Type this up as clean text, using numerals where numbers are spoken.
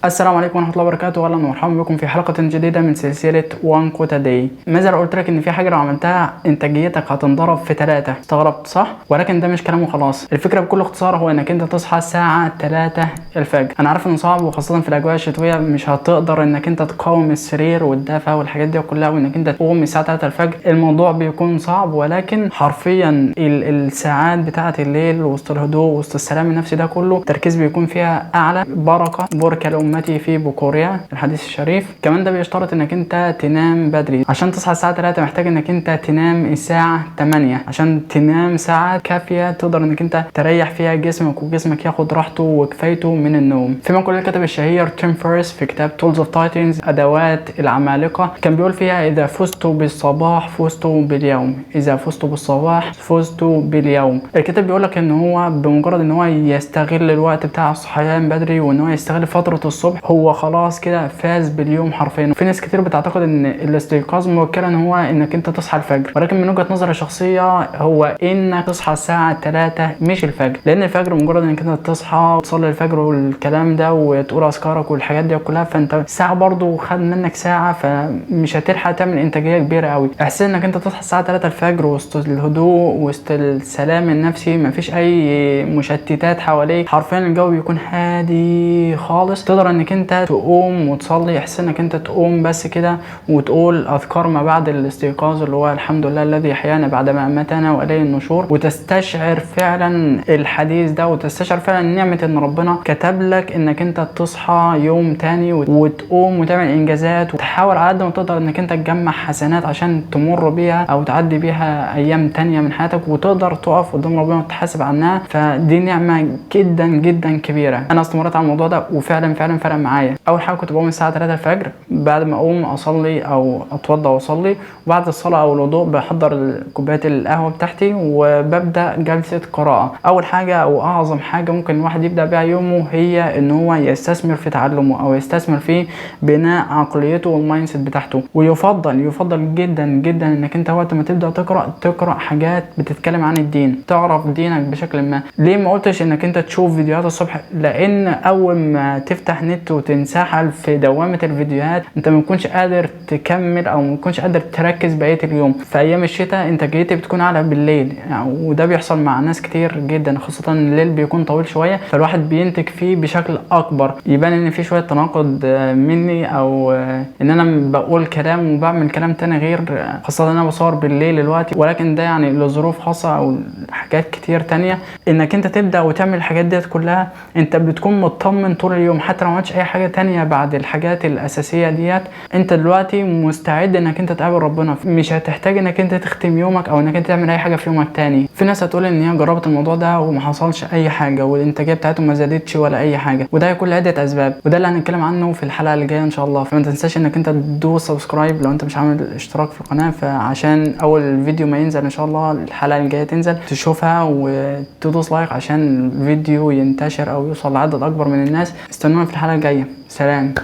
السلام عليكم ورحمه الله وبركاته. اهلا ومرحبا بكم في حلقه جديده من سلسله وان كوتا داي. ماذا لو قلت لك ان في حاجه لو عملتها انتاجيتك هتنضرب في 3؟ استغربت صح؟ ولكن ده مش كلام وخلاص. الفكره بكل اختصار هو انك انت تصحى الساعه 3 الفجر. انا عارف انه صعب وخاصه في الاجواء الشتويه مش هتقدر انك انت تقاوم السرير والدفى والحاجات دي كلها وانك انت تقوم الساعه 3 الفجر. الموضوع بيكون صعب، ولكن حرفيا الساعات بتاعه الليل وسط الهدوء وسط السلام النفسي ده كله التركيز بيكون فيها اعلى. بركه لامتي في بكوريا الحديث الشريف. كمان ده بيشترط انك انت تنام بدري. عشان تصحى الساعه 3 محتاج انك انت تنام الساعه 8 عشان تنام ساعه كافيه تقدر انك انت تريح فيها جسمك وجسمك ياخد راحته وكفايته من النوم. في مقولة الكاتب الشهير تيم فيرس في كتاب تولز اوف تايتنز ادوات العمالقه كان بيقول فيها: اذا فزت بالصباح فزت باليوم، اذا فزت بالصباح فزت باليوم. الكتاب بيقول لك ان هو بمجرد ان هو يستغل الوقت بتاع الصحيان بدري وان هو يستغل فتره الصبح هو خلاص كده فاز باليوم حرفيا. في ناس كتير بتعتقد ان الاستيقاظ موكلا ان هو انك انت تصحى الفجر، ولكن من وجهه نظري الشخصيه هو انك تصحى الساعه 3 مش الفجر. لان الفجر مجرد انك انت تصحى وتصلي الفجر والكلام ده وتقول اذكارك والحاجات دي كلها، فانت الساعه برضو خد منك ساعه، فمش هتلحق تعمل انتاجيه كبيره قوي. احساس انك انت تصحى الساعه 3 الفجر وسط الهدوء وسط السلام النفسي، مفيش اي مشتتات حواليك، حرفيا الجو بيكون هادي خالص. تقدر انك انت تقوم وتصلي، احساس انك انت تقوم بس كده وتقول اذكار ما بعد الاستيقاظ اللي هو الحمد لله الذي احيانا بعد ما اماتنا واليه النشور، وتستشعر فعلا الحديث ده وتستشعر فعلا نعمه ان ربنا كتب لك انك انت تصحى يوم تاني وتقوم وتعمل انجازات، وتحاول على قد ما تقدر انك انت تجمع حسنات عشان تمر بيها او تعدي بيها ايام تانية من حياتك وتقدر تقف قدام ربنا وتحاسب عنها. فدي نعمه جدا جدا كبيره. انا استمريت على الموضوع ده وفعلا فرق معايا. اول حاجه كنت بقوم الساعه 3 الفجر، بعد ما اقوم اصلي او اتوضى واصلي، وبعد الصلاه او الوضوء بحضر كوبايه القهوه بتاعتي وببدا جلسه قراءه. اول حاجه او اعظم حاجه ممكن الواحد يبدا بيها يومه هي ان هو يستثمر في تعلمه او يستثمر في بناء عقليته والمايند سيت بتاعته. ويفضل جدا جدا انك انت وقت ما تبدا تقرا حاجات بتتكلم عن الدين، تعرف دينك بشكل ما. ليه ما قلتش انك انت تشوف فيديوهات الصبح؟ لان اول ما تفتح نت وتنسحل في دوامه الفيديوهات انت ما بتكونش قادر تكمل او ما بتكونش قادر تركز بقيه اليوم. في ايام الشتاء انتاجيتي بتكون اعلى بالليل يعني، وده بيحصل مع ناس كتير جدا، خاصه الليل بيكون طويل شويه فالواحد بينتج فيه بشكل اكبر. يبان ان في شويه تناقض مني او ان انا بقول كلام وبعمل كلام تاني غير، خاصه ان انا بصور بالليل دلوقتي، ولكن ده يعني لظروف خاصه او حاجات كتير تانية. انك انت تبدا وتعمل الحاجات ديت كلها انت بتكون مطمن طول اليوم، حتى لو ما عملتش اي حاجه تانية بعد الحاجات الاساسيه ديت انت دلوقتي مستعد انك انت تقابل ربنا. مش هتحتاج انك انت تختم يومك او انك انت تعمل اي حاجه في يومك تاني. في ناس هتقول ان هي جربت الموضوع ده وما حصلش اي حاجه والانتاجيه بتاعتهم ما زادتش ولا اي حاجه، وده هيكون لعده اسباب، وده اللي هنتكلم عنه في الحلقه اللي جايه ان شاء الله. فما تنساش انك انت تدوس سبسكرايب لو انت مش عامل اشتراك في القناه، فعشان اول فيديو ما ينزل ان شاء الله الحلقه اللي جايه تنزل تشوفها وتدوس لايك عشان الفيديو ينتشر او يوصل لعدد اكبر من الناس. استنونا في الحلقه الجايه. سلام.